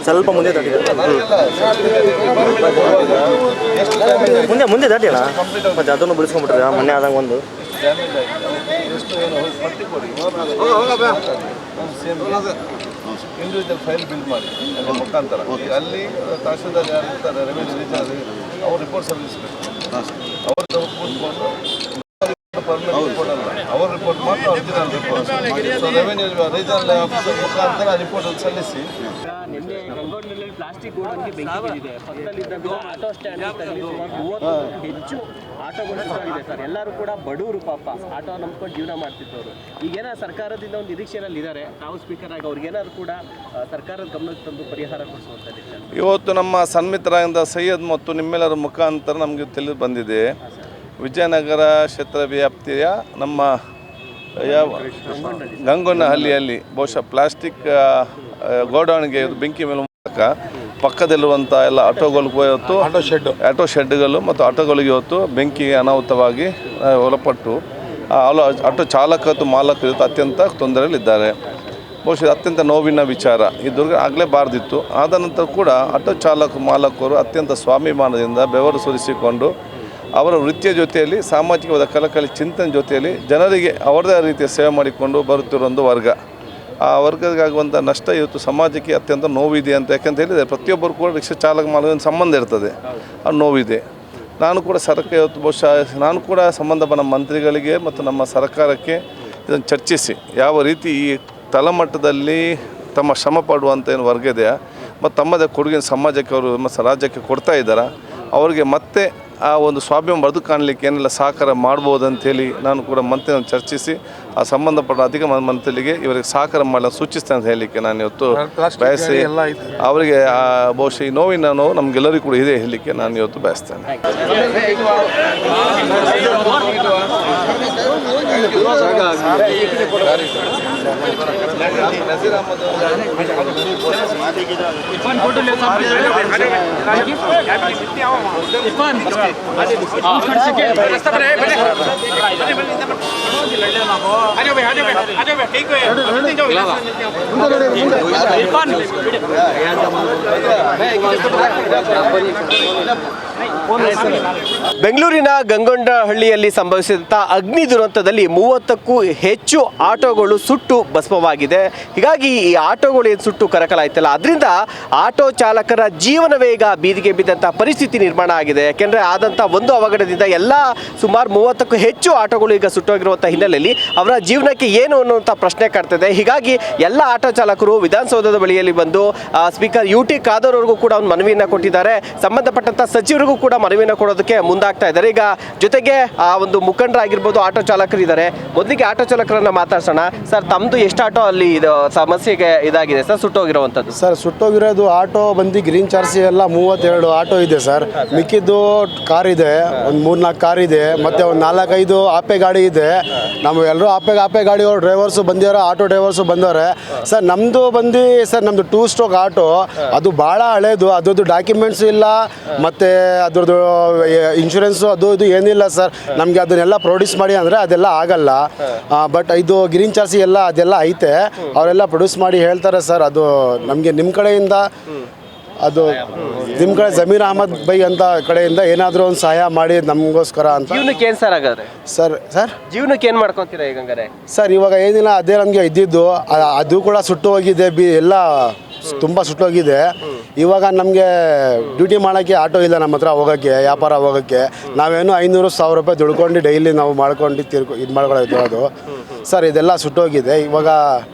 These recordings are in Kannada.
ಸ್ವಲ್ಪ ಮುಂದೆ ದಾಟಿ ಮುಂದೆ ದಾಟಿ ಅಲ್ಲ ಮತ್ತೆ ಅದನ್ನು ಬಿಡಿಸ್ಕೊಂಡ್ಬಿಟ್ರೆ ಮೊನ್ನೆ ಆದಂಗೆ ಒಂದು ಇಂಡಿವಿಜುವಲ್ ಫೈಲ್ ಬಿಲ್ ಮಾಡಿ ಮುಖಾಂತರ ಅಲ್ಲಿ ತಹಶೀಲ್ದಾರ್ ಯಾರು ಇರ್ತಾರೆ ರೆವಿನ್ಯೂ ರೀಜನಲ್ ಅವ್ರ ರಿಪೋರ್ಟ್ ಸಲ್ಲಿಸಬೇಕು. ಅವ್ರು ಕೂತ್ಕೊಂಡು ಪರ್ಮನೆಂಟ್ ರಿಪೋರ್ಟ್ ಅಲ್ಲ, ಅವ್ರ ರಿಪೋರ್ಟ್ ಮಾತ್ರ original report. So revenue regional officer ಮುಖಾಂತರ ರಿಪೋರ್ಟ್ ಸಲ್ಲಿಸಿ. ನಿನ್ನೆ ಗಂಗೋಡ್ನಲ್ಲಿ ಪ್ಲಾಸ್ಟಿಕ್ ಗೋಡನ್ಗೆ ಬೆಂಕಿ ಬಿದ್ದಿದೆ. ಪಕ್ಕದಲ್ಲಿದ್ದಂಥ ಆಟೋ ಸ್ಟ್ಯಾಂಡ್ ಸುಮಾರು 30 ಹೆಚ್ಚು ಆಟೋಗಳು ಇದೆ ಸರ್. ಎಲ್ಲರೂ ಕೂಡ ಬಡವರು ಪಾಪ ಆಟೋ ನಂಬ್ಕೊಂಡು ಜೀವನ ಮಾಡ್ತಿದ್ದವರು. ಈಗೇನ ಸರ್ಕಾರದಿಂದ ಒಂದು ನಿರೀಕ್ಷೆಯಲ್ಲಿ ಇದ್ದಾರೆ. ನಾವು ಸ್ಪೀಕರ್ ಆಗಿ ಅವ್ರಿಗೇನಾದ್ರು ಕೂಡ ಸರ್ಕಾರದ ಗಮನಕ್ಕೆ ತಂದು ಪರಿಹಾರ ಕೊಡಿಸುವಂಥದ್ದು. ಇವತ್ತು ನಮ್ಮ ಸನ್ಮಿತರಾದ ಸೈಯದ್ ಮತ್ತು ನಿಮ್ಮೆಲ್ಲರ ಮುಖಾಂತರ ನಮಗೆ ತಿಳಿದು ಬಂದಿದೆ, ವಿಜಯನಗರ ಕ್ಷೇತ್ರ ವ್ಯಾಪ್ತಿಯ ನಮ್ಮ ಗಂಗೊನಹಳ್ಳಿಯಲ್ಲಿ ಬಹುಶಃ ಪ್ಲಾಸ್ಟಿಕ್ ಗೋಡೌನ್ಗೆ ಬೆಂಕಿ ಮೇಲೆ ಮೂಲಕ ಪಕ್ಕದಲ್ಲಿರುವಂಥ ಎಲ್ಲ ಆಟೋಗಳಿಗೆ ಇವತ್ತು ಆಟೋ ಶೆಡ್ಗಳು ಮತ್ತು ಆಟೋಗಳಿಗೆ ಇವತ್ತು ಬೆಂಕಿಗೆ ಅನಾಹುತವಾಗಿ ಒಳಪಟ್ಟು ಆಟೋ ಚಾಲಕ ಮತ್ತು ಮಾಲಕರು ಇವತ್ತು ಅತ್ಯಂತ ತೊಂದರೆಯಲ್ಲಿದ್ದಾರೆ. ಬಹುಶಃ ಅತ್ಯಂತ ನೋವಿನ ವಿಚಾರ. ಇದು ಆಗಲೇಬಾರ್ದಿತ್ತು. ಆದ ನಂತರ ಕೂಡ ಆಟೋ ಚಾಲಕ ಮಾಲಕರು ಅತ್ಯಂತ ಸ್ವಾಭಿಮಾನದಿಂದ ಬೆವರು ಸುರಿಸಿಕೊಂಡು ಅವರ ವೃತ್ತಿಯ ಜೊತೆಯಲ್ಲಿ ಸಾಮಾಜಿಕವಾದ ಕಳಕಳಿ ಚಿಂತನೆ ಜೊತೆಯಲ್ಲಿ ಜನರಿಗೆ ಅವರದೇ ರೀತಿಯ ಸೇವೆ ಮಾಡಿಕೊಂಡು ಬರುತ್ತಿರೋ ಒಂದು ವರ್ಗ. ಆ ವರ್ಗಕ್ಕಾಗುವಂಥ ನಷ್ಟ ಇವತ್ತು ಸಮಾಜಕ್ಕೆ ಅತ್ಯಂತ ನೋವಿದೆ ಅಂತ ಯಾಕಂತ ಹೇಳಿದರೆ ಪ್ರತಿಯೊಬ್ಬರು ಕೂಡ ರಿಕ್ಷಾ ಚಾಲಕ ಮಾಲಕ ಸಂಬಂಧ ಇರ್ತದೆ, ಆ ನೋವಿದೆ. ನಾನು ಕೂಡ ಸರ್ಕಾರ ಇವತ್ತು ಬಹುಶಃ ನಾನು ಕೂಡ ಸಂಬಂಧಪಟ್ಟ ಮಂತ್ರಿಗಳಿಗೆ ಮತ್ತು ನಮ್ಮ ಸರ್ಕಾರಕ್ಕೆ ಇದನ್ನು ಚರ್ಚಿಸಿ ಯಾವ ರೀತಿ ಈ ತಳಮಟ್ಟದಲ್ಲಿ ತಮ್ಮ ಶ್ರಮ ಪಡುವಂಥ ಏನು ವರ್ಗ ಇದೆಯಾ ಮತ್ತು ತಮ್ಮದೇ ಕೊಡುಗೆ ಸಮಾಜಕ್ಕೆ ಅವರು ಮತ್ತು ರಾಜ್ಯಕ್ಕೆ ಕೊಡ್ತಾ ಇದ್ದಾರೆ, ಅವರಿಗೆ ಮತ್ತೆ ಆ ಒಂದು ಸ್ವಾಭಿಮಾನ ಬದುಕು ಕಾಣಲಿಕ್ಕೆ ಏನೆಲ್ಲ ಸಹಕಾರ ಮಾಡ್ಬೋದು ಅಂಥೇಳಿ ನಾನು ಕೂಡ ಮಂತ್ರಿಯನ್ನು ಚರ್ಚಿಸಿ ಆ ಸಂಬಂಧಪಟ್ಟ ಅಧಿಕ ಮಂತ್ರಿಗೆ ಇವರಿಗೆ ಸಹಕಾರ ಮಾಡಲು ಸೂಚಿಸ್ತೇನೆ ಅಂತ ಹೇಳಲಿಕ್ಕೆ ನಾನು ಇವತ್ತು ಬಯಸಿ ಅವರಿಗೆ ಬಹುಶಃ ಈ ನೋವಿನ ನೋವು ನಮಗೆಲ್ಲರಿಗೂ ಕೂಡ ಇದೆ ಹೇಳಲಿಕ್ಕೆ ನಾನು ಇವತ್ತು ಬಯಸ್ತೇನೆ. ಬೆಂಗಳೂರಿನ ಗಂಗೊಂಡಹಳ್ಳಿಯಲ್ಲಿ ಸಂಭವಿಸಿದಂಥ ಅಗ್ನಿ ದುರಂತದಲ್ಲಿ 30ಕ್ಕೂ ಹೆಚ್ಚು ಆಟೋಗಳು ಸುಟ್ಟು ಭಸ್ಮವಾಗಿದೆ. ಹೀಗಾಗಿ ಈ ಆಟೋಗಳು ಏನು ಸುಟ್ಟು ಕರಕಲಾಯ್ತಲ್ಲ, ಅದರಿಂದ ಆಟೋ ಚಾಲಕರ ಜೀವನವೇ ಈಗ ಬೀದಿಗೆ ಬಿದ್ದಂಥ ಪರಿಸ್ಥಿತಿ ನಿರ್ಮಾಣ ಆಗಿದೆ. ಯಾಕೆಂದರೆ ಆದಂಥ ಒಂದು ಅವಘಡದಿಂದ ಎಲ್ಲ ಸುಮಾರು 30ಕ್ಕೂ ಹೆಚ್ಚು ಆಟೋಗಳು ಈಗ ಸುಟ್ಟೋಗಿರುವಂಥ ಹಿನ್ನೆಲೆಯಲ್ಲಿ ಅವರ ಜೀವನಕ್ಕೆ ಏನು ಅನ್ನುವಂಥ ಪ್ರಶ್ನೆ ಕಾಡ್ತಿದೆ. ಹೀಗಾಗಿ ಎಲ್ಲ ಆಟೋ ಚಾಲಕರು ವಿಧಾನಸೌಧದ ಬಳಿಯಲ್ಲಿ ಬಂದು ಸ್ಪೀಕರ್ UT ಖಾದರ್ ಅವ್ರಿಗೂ ಕೂಡ ಒಂದು ಮನವಿಯನ್ನು ಕೊಟ್ಟಿದ್ದಾರೆ. ಸಂಬಂಧಪಟ್ಟಂಥ ಸಚಿವರಿಗೂ ಕೂಡ ಮನವಿಯನ್ನು ಕೊಡೋದಕ್ಕೆ ಮುಂದಾಗ್ತಾ ಇದ್ದಾರೆ. ಈಗ ಜೊತೆಗೆ ಆ ಒಂದು ಮುಖಂಡರಾಗಿರ್ಬೋದು, ಆಟೋ ಚಾಲಕರು ಇದ್ದಾರೆ. ಮೊದಲಿಗೆ ಆಟೋ ಚಾಲಕರನ್ನ ಮಾತಾಡ್ಸೋಣ. ಸರ್, ತಮ್ಮದು ಎಷ್ಟು ಆಟೋ ಅಲ್ಲಿ ಇದು ಸಮಸ್ಯೆಗೆ ಇದಾಗಿದೆ ಸರ್, ಸುಟ್ಟೋಗಿರುವಂಥದ್ದು? ಸರ್, ಸುಟ್ಟೋಗಿರೋದು ಆಟೋ ಬಂದು ಗ್ರೀನ್ ಚಾರ್ಜಿ ಎಲ್ಲ 32 ಆಟೋ ಇದೆ ಸರ್. ಮಿಕ್ಕಿದ್ದು ಕಾರ್ ಇದೆ, ಒಂದು 3-4 ಕಾರ್ ಇದೆ, ಮತ್ತು ಒಂದು 4-5 ಆಪೆ ಗಾಡಿ ಇದೆ. ನಾವು ಎಲ್ಲರೂ ಆಪೆ ಗಾಡಿ ಡ್ರೈವರ್ಸು ಬಂದಿದ್ದಾರೆ, ಆಟೋ ಡ್ರೈವರ್ಸು ಬಂದವ್ರೆ ಸರ್. ನಮ್ಮದು ಬಂದು ಸರ್, ನಮ್ಮದು 2 ಸ್ಟ್ರೋಕ್ ಆಟೋ, ಅದು ಭಾಳ ಹಳೇದು, ಅದ್ರದ್ದು ಡಾಕ್ಯುಮೆಂಟ್ಸು ಇಲ್ಲ, ಮತ್ತು ಅದ್ರದ್ದು ಇನ್ಶೂರೆನ್ಸು ಅದು ಇದು ಏನಿಲ್ಲ ಸರ್. ನಮಗೆ ಅದನ್ನೆಲ್ಲ ಪ್ರೊಡ್ಯೂಸ್ ಮಾಡಿ ಅಂದರೆ ಅದೆಲ್ಲ ಆಗಲ್ಲ. ಬಟ್ ಇದು ಗ್ರೀನ್ ಚಾರ್ಜಿ ಎಲ್ಲ ಅದೆಲ್ಲ ಐತೆ, ಅವರೆಲ್ಲ ಪ್ರೊಡ್ಯೂಸ್ ಮಾಡಿ ಹೇಳ್ತಾರೆ ಸರ್. ಅದು ನಮಗೆ ನಿಮ್ಮ ಕಡೆಯಿಂದ, ಅದು ನಿಮ್ಮ ಕಡೆ ಜಮೀರ್ ಅಹಮದ್ ಬೈ ಅಂತ ಕಡೆಯಿಂದ ಏನಾದರೂ ಒಂದು ಸಹಾಯ ಮಾಡಿ ನಮಗೋಸ್ಕರ ಅಂತ. ಜೀವನಕ್ಕೆ ಏನು ಸರ್ ಆಗಾದ್ರೆ? ಸರ್ ಜೀವನಕ್ಕೆ ಏನು ಮಾಡ್ಕೊತೀರಾ ಈಗ ಹಂಗಾರೆ? ಸರ್, ಇವಾಗ ಏನಿಲ್ಲ, ಅದೇ ನಮಗೆ ಇದ್ದಿದ್ದು, ಅದು ಕೂಡ ಸುಟ್ಟು ಹೋಗಿದೆ, ಎಲ್ಲ ತುಂಬ ಸುಟ್ಟೋಗಿದೆ. ಇವಾಗ ನಮಗೆ ಡ್ಯೂಟಿ ಮಾಡೋಕ್ಕೆ ಆಟೋ ಇಲ್ಲ ನಮ್ಮ ಹತ್ರ, ಹೋಗೋಕ್ಕೆ ವ್ಯಾಪಾರ ಹೋಗೋಕ್ಕೆ. ನಾವೇನು 500-1000 ರೂಪಾಯಿ ದುಡ್ಕೊಂಡು ಡೈಲಿ ನಾವು ಮಾಡ್ಕೊಂಡು ಇದು ಮಾಡ್ಕೊಳ್ಳೋದು ಅದು ಸರ್. ಇದೆಲ್ಲ ಸುಟ್ಟೋಗಿದೆ. ಇವಾಗ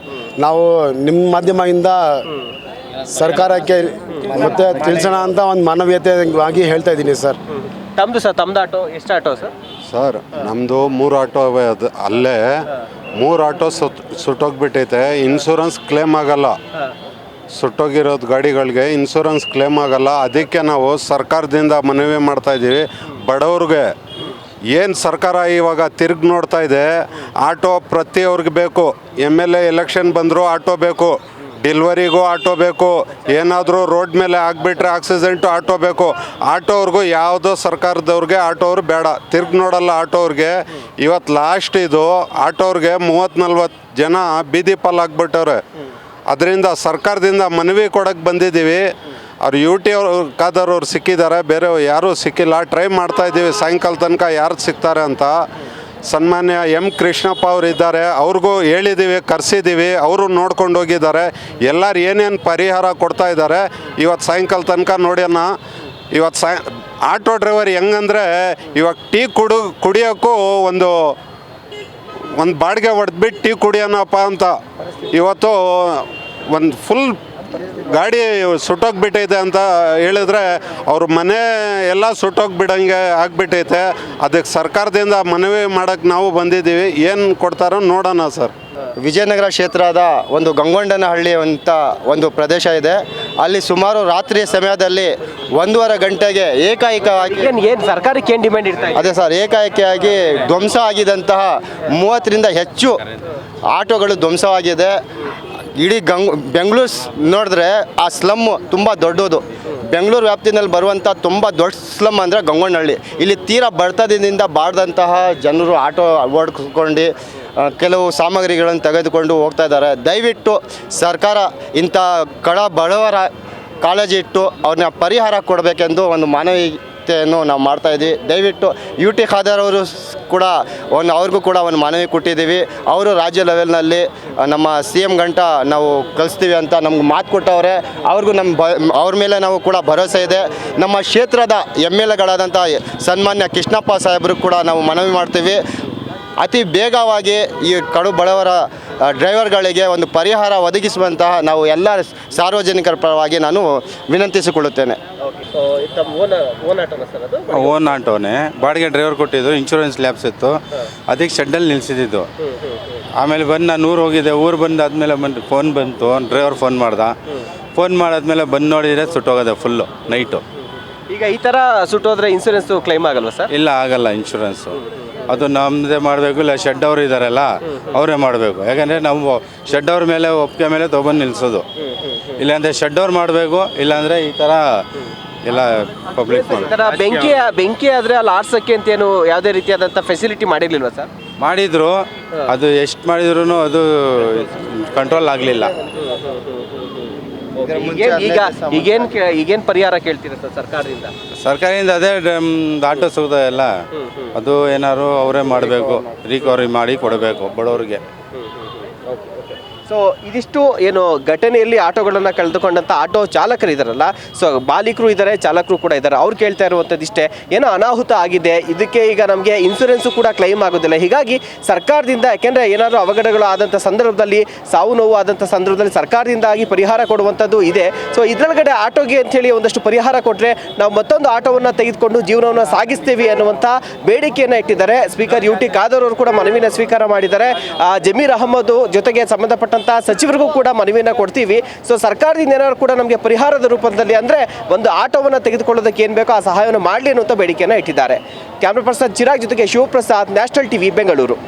ನಾವು ನಿಮ್ಮ ಮಾಧ್ಯಮದಿಂದ ಸರ್ಕಾರಕ್ಕೆ ಮತ್ತೆ ತಿಳಿಸೋಣ ಅಂತ ಒಂದು ಮಾನವೀಯತೆಯಾಗಿ ಹೇಳ್ತಾ ಇದ್ದೀನಿ ಸರ್. ತಮ್ಮದು ಆಟೋ ಎಷ್ಟು ಆಟೋ ಸರ್? ಸರ್, ನಮ್ಮದು 3 ಆಟೋ ಅವೆ. ಅದು ಅಲ್ಲೇ 3 ಆಟೋ ಸುಟ್ಟೋಗ್ಬಿಟ್ಟೈತೆ. ಇನ್ಶೂರೆನ್ಸ್ ಕ್ಲೇಮ್ ಆಗಲ್ಲ. ಸುಟ್ಟೋಗಿರೋದು ಗಾಡಿಗಳಿಗೆ ಇನ್ಶೂರೆನ್ಸ್ ಕ್ಲೇಮ್ ಆಗಲ್ಲ. ಅದಕ್ಕೆ ನಾವು ಸರ್ಕಾರದಿಂದ ಮನವಿ ಮಾಡ್ತಾಯಿದ್ದೀವಿ, ಬಡವ್ರಿಗೆ ಏನು ಸರ್ಕಾರ ಇವಾಗ ತಿರುಗಿ ನೋಡ್ತಾ ಇದೆ. ಆಟೋ ಪ್ರತಿಯವ್ರಿಗೆ ಬೇಕು. MLA ಎಲೆಕ್ಷನ್ ಬಂದರೂ ಆಟೋ ಬೇಕು, ಡೆಲಿವರಿಗೂ ಆಟೋ ಬೇಕು, ಏನಾದರೂ ರೋಡ್ ಮೇಲೆ ಆಗಿಬಿಟ್ರೆ ಆಕ್ಸಿಡೆಂಟು ಆಟೋ ಬೇಕು. ಆಟೋವ್ರಿಗೂ ಯಾವುದೋ ಸರ್ಕಾರದವ್ರಿಗೆ ಆಟೋವ್ರು ಬೇಡ, ತಿರ್ಗಿ ನೋಡಲ್ಲ ಆಟೋವ್ರಿಗೆ. ಇವತ್ತು ಲಾಸ್ಟ್ ಇದು ಆಟೋವ್ರಿಗೆ 30-40 ಜನ ಬೀದಿ ಪಾಲಾಗ್ಬಿಟ್ಟವ್ರೆ. ಅದರಿಂದ ಸರ್ಕಾರದಿಂದ ಮನವಿ ಕೊಡೋಕ್ಕೆ ಬಂದಿದ್ದೀವಿ. ಅವ್ರು UT ಖಾದರ್ ಅವ್ರು ಸಿಕ್ಕಿದ್ದಾರೆ, ಬೇರೆ ಯಾರೂ ಸಿಕ್ಕಿಲ್ಲ. ಟ್ರೈ ಮಾಡ್ತಾಯಿದ್ದೀವಿ ಸಾಯಂಕಾಲ ತನಕ ಯಾರು ಸಿಗ್ತಾರೆ ಅಂತ. ಸನ್ಮಾನ್ಯ M. ಕೃಷ್ಣಪ್ಪ ಅವರು ಇದ್ದಾರೆ, ಅವ್ರಿಗೂ ಹೇಳಿದ್ದೀವಿ, ಕರೆಸಿದ್ದೀವಿ, ಅವರು ನೋಡ್ಕೊಂಡು ಹೋಗಿದ್ದಾರೆ. ಎಲ್ಲರೂ ಏನೇನು ಪರಿಹಾರ ಕೊಡ್ತಾ ಇದ್ದಾರೆ ಇವತ್ತು ಸಾಯಂಕಾಲ ತನಕ ನೋಡ್ಯಾನ. ಇವತ್ತು ಆಟೋ ಡ್ರೈವರ್ ಹೆಂಗಂದರೆ ಇವಾಗ ಟೀ ಕುಡಿಯೋಕ್ಕೂ ಒಂದು ಬಾಡಿಗೆ ಹೊಡೆದ್ಬಿಟ್ಟು ಟೀ ಕುಡಿಯೋಣಪ್ಪ ಅಂತ ಇವತ್ತು ಒಂದು ಫುಲ್ ಗಾಡಿ ಸುಟ್ಟೋಗ್ಬಿಟ್ಟೈತೆ ಅಂತ ಹೇಳಿದ್ರೆ ಅವ್ರ ಮನೆ ಎಲ್ಲ ಸುಟ್ಟೋಗ್ಬಿಡಂಗೆ ಆಗಿಬಿಟ್ಟೈತೆ. ಅದಕ್ಕೆ ಸರ್ಕಾರದಿಂದ ಮನವಿ ಮಾಡೋಕ್ಕೆ ನಾವು ಬಂದಿದ್ದೀವಿ, ಏನು ಕೊಡ್ತಾರೋ ನೋಡೋಣ ಸರ್. ವಿಜಯನಗರ ಕ್ಷೇತ್ರದ ಒಂದು ಗಂಗೊಂಡನಹಳ್ಳಿ ಅಂತ ಒಂದು ಪ್ರದೇಶ ಇದೆ. ಅಲ್ಲಿ ಸುಮಾರು ರಾತ್ರಿಯ ಸಮಯದಲ್ಲಿ 1.5 ಗಂಟೆಗೆ ಏಕಾಏಕವಾಗಿ ಏನು ಸರ್ಕಾರಕ್ಕೆ ಏನು ಡಿಮ್ಯಾಂಡ್ ಇರ್ತಾ ಇದೆ? ಅದೇ ಸರ್, ಏಕಾಏಕಿಯಾಗಿ ಧ್ವಂಸ ಆಗಿದಂತಹ 30ರಿಂದ ಹೆಚ್ಚು ಆಟೋಗಳು ಧ್ವಂಸವಾಗಿದೆ. ಇಡೀ ಬೆಂಗಳೂರು ನೋಡಿದ್ರೆ ಆ ಸ್ಲಮ್ ತುಂಬ ದೊಡ್ಡದು. ಬೆಂಗಳೂರು ವ್ಯಾಪ್ತಿನಲ್ಲಿ ಬರುವಂಥ ತುಂಬ ದೊಡ್ಡ ಸ್ಲಮ್ ಅಂದರೆ ಗಂಗೊಂಡನಹಳ್ಳಿ. ಇಲ್ಲಿ ತೀರಾ ಬಡತನದಿಂದ ಬಾಡ್ದಂತಹ ಜನರು ಆಟೋ ಓಡಿಸ್ಕೊಂಡು ಕೆಲವು ಸಾಮಗ್ರಿಗಳನ್ನು ತೆಗೆದುಕೊಂಡು ಹೋಗ್ತಾ ಇದ್ದಾರೆ. ದಯವಿಟ್ಟು ಸರ್ಕಾರ ಇಂಥ ಬಡವರ ಕಾಳಜಿ ಇಟ್ಟು ಅವ್ರನ್ನ ಪರಿಹಾರ ಕೊಡಬೇಕೆಂದು ಒಂದು ಮನವಿಯನ್ನು ನಾವು ಮಾಡ್ತಾಯಿದ್ವಿ. ದಯವಿಟ್ಟು UT ಖಾದರ್ ಅವರು ಕೂಡ ಅವ್ರಿಗೂ ಕೂಡ ಒಂದು ಮನವಿ ಕೊಟ್ಟಿದ್ದೀವಿ. ಅವರು ರಾಜ್ಯ ಲೆವೆಲ್ನಲ್ಲಿ ನಮ್ಮ CM ಗಂಟ ನಾವು ಕಳಿಸ್ತೀವಿ ಅಂತ ನಮ್ಗೆ ಮಾತು ಕೊಟ್ಟವ್ರೆ. ಅವ್ರಿಗೂ ಅವ್ರ ಮೇಲೆ ನಾವು ಕೂಡ ಭರವಸೆ ಇದೆ. ನಮ್ಮ ಕ್ಷೇತ್ರದ MLAಗಳಾದಂಥ ಸನ್ಮಾನ್ಯ ಕೃಷ್ಣಪ್ಪ ಸಾಹೇಬರು ಕೂಡ ನಾವು ಮನವಿ ಮಾಡ್ತೀವಿ, ಅತಿ ಬೇಗವಾಗಿ ಈ ಕಡು ಬಡವರ ಡ್ರೈವರ್ಗಳಿಗೆ ಒಂದು ಪರಿಹಾರ ಒದಗಿಸುವಂತಹ ನಾವು ಎಲ್ಲ ಸಾರ್ವಜನಿಕರ ಪರವಾಗಿ ನಾನು ವಿನಂತಿಸಿಕೊಳ್ಳುತ್ತೇನೆ. ಓನ್ ಆಟೋನೇ, ಬಾಡಿಗೆ ಡ್ರೈವರ್ ಕೊಟ್ಟಿದ್ದು, ಇನ್ಶೂರೆನ್ಸ್ ಲ್ಯಾಬ್ಸ್ ಇತ್ತು, ಅದಕ್ಕೆ ಶೆಡ್ಡಲ್ಲಿ ನಿಲ್ಲಿಸಿದ್ದು. ಆಮೇಲೆ ಬಂದು ನಾನು ಊರು ಹೋಗಿದ್ದೆ. ಊರು ಬಂದಾದ್ಮೇಲೆ ಫೋನ್ ಬಂತು, ಡ್ರೈವರ್ ಫೋನ್ ಮಾಡಾದ್ಮೇಲೆ ಬಂದು ನೋಡಿದರೆ ಸುಟ್ಟೋಗೋದೆ ಫುಲ್ಲು ನೈಟು. ಈಗ ಈ ಥರ ಸುಟ್ಟೋದ್ರೆ ಇನ್ಸೂರೆನ್ಸ್ ಕ್ಲೈಮ್ ಆಗಲ್ವಾ ಸರ್? ಇಲ್ಲ, ಆಗಲ್ಲ ಇನ್ಶೂರೆನ್ಸು. ಅದು ನಮ್ಮದೇ ಮಾಡಬೇಕು, ಇಲ್ಲ ಶೆಡ್ ಅವರು ಇದ್ದಾರಲ್ಲ ಅವರೇ ಮಾಡಬೇಕು. ಯಾಕಂದರೆ ನಾವು ಶೆಡ್ ಅವ್ರ ಮೇಲೆ ಒಪ್ಪಿಗೆ ಮೇಲೆ ತೊಗೊಂಡು ನಿಲ್ಲಿಸೋದು. ಇಲ್ಲಾಂದರೆ ಶೆಡ್ ಅವ್ರು ಮಾಡಬೇಕು, ಇಲ್ಲಾಂದರೆ ಈ ಥರ ಎಲ್ಲ ಪಬ್ಲಿಕ್ ಬೆಂಕಿ ಆದರೆ ಅಲ್ಲಿ ಆರ್ಸೋಕ್ಕೆ ಅಂತೇನು ಯಾವುದೇ ರೀತಿಯಾದಂಥ ಫೆಸಿಲಿಟಿ ಮಾಡಿರಲಿಲ್ವಾ ಸರ್? ಮಾಡಿದ್ರು, ಅದು ಎಷ್ಟು ಮಾಡಿದ್ರು ಅದು ಕಂಟ್ರೋಲ್ ಆಗಲಿಲ್ಲ. ಈಗೇನು ಪರಿಹಾರ ಕೇಳ್ತೀರಾ ಸರ್ ಸರ್ಕಾರದಿಂದ? ಸರ್ಕಾರದಿಂದ ಅದೇ ಆಟೋ ಸಿಗ್ತಾ ಇಲ್ಲ, ಅದು ಏನಾದ್ರು ಅವರೇ ಮಾಡಬೇಕು, ರಿಕವರಿ ಮಾಡಿ ಕೊಡಬೇಕು ಬಡವರಿಗೆ. ಸೊ ಇದಿಷ್ಟು ಏನು ಘಟನೆಯಲ್ಲಿ ಆಟೋಗಳನ್ನು ಕಳೆದುಕೊಂಡಂಥ ಆಟೋ ಚಾಲಕರು ಇದ್ದಾರಲ್ಲ, ಸೊ ಮಾಲೀಕರು ಇದ್ದಾರೆ, ಚಾಲಕರು ಕೂಡ ಇದ್ದಾರೆ. ಅವ್ರು ಕೇಳ್ತಾ ಇರುವಂಥದ್ದು ಇಷ್ಟೇ, ಏನೋ ಅನಾಹುತ ಆಗಿದೆ, ಇದಕ್ಕೆ ಈಗ ನಮಗೆ ಇನ್ಸೂರೆನ್ಸು ಕೂಡ ಕ್ಲೈಮ್ ಆಗೋದಿಲ್ಲ. ಹೀಗಾಗಿ ಸರ್ಕಾರದಿಂದ, ಯಾಕೆಂದರೆ ಏನಾದರೂ ಅವಘಡಗಳು ಆದಂಥ ಸಂದರ್ಭದಲ್ಲಿ, ಸಾವು ನೋವು ಆದಂಥ ಸಂದರ್ಭದಲ್ಲಿ ಸರ್ಕಾರದಿಂದಾಗಿ ಪರಿಹಾರ ಕೊಡುವಂಥದ್ದು ಇದೆ. ಸೊ ಇದರೊಳಗಡೆ ಆಟೋಗೆ ಅಂಥೇಳಿ ಒಂದಷ್ಟು ಪರಿಹಾರ ಕೊಟ್ಟರೆ ನಾವು ಮತ್ತೊಂದು ಆಟೋವನ್ನು ತೆಗೆದುಕೊಂಡು ಜೀವನವನ್ನು ಸಾಗಿಸ್ತೀವಿ ಅನ್ನುವಂಥ ಬೇಡಿಕೆಯನ್ನು ಇಟ್ಟಿದ್ದಾರೆ. ಸ್ಪೀಕರ್ UT ಖಾದರ್ ಅವರು ಕೂಡ ಮನವಿನ ಸ್ವೀಕಾರ ಮಾಡಿದ್ದಾರೆ. ಜಮೀರ್ ಅಹಮದ್ ಜೊತೆಗೆ ಸಂಬಂಧಪಟ್ಟ ಸಚಿವರಿಗೂ ಕೂಡ ಮನವಿಯನ್ನು ಕೊಡ್ತೀವಿ. ಸೊ ಸರ್ಕಾರದಿಂದ ಏನಾದ್ರು ಕೂಡ ನಮಗೆ ಪರಿಹಾರದ ರೂಪದಲ್ಲಿ ಅಂದರೆ ಒಂದು ಆಟೋವನ್ನು ತೆಗೆದುಕೊಳ್ಳೋದಕ್ಕೆ ಏನು ಬೇಕೋ ಆ ಸಹಾಯವನ್ನು ಮಾಡಲಿ ಅನ್ನುವಂಥ ಬೇಡಿಕೆಯನ್ನು ಇಟ್ಟಿದ್ದಾರೆ. ಕ್ಯಾಮ್ರಾ ಪರ್ಸನ್ ಚಿರಾಗ್ ಜೊತೆಗೆ ಶಿವಪ್ರಸಾದ್, ನ್ಯಾಷನಲ್ TV, ಬೆಂಗಳೂರು.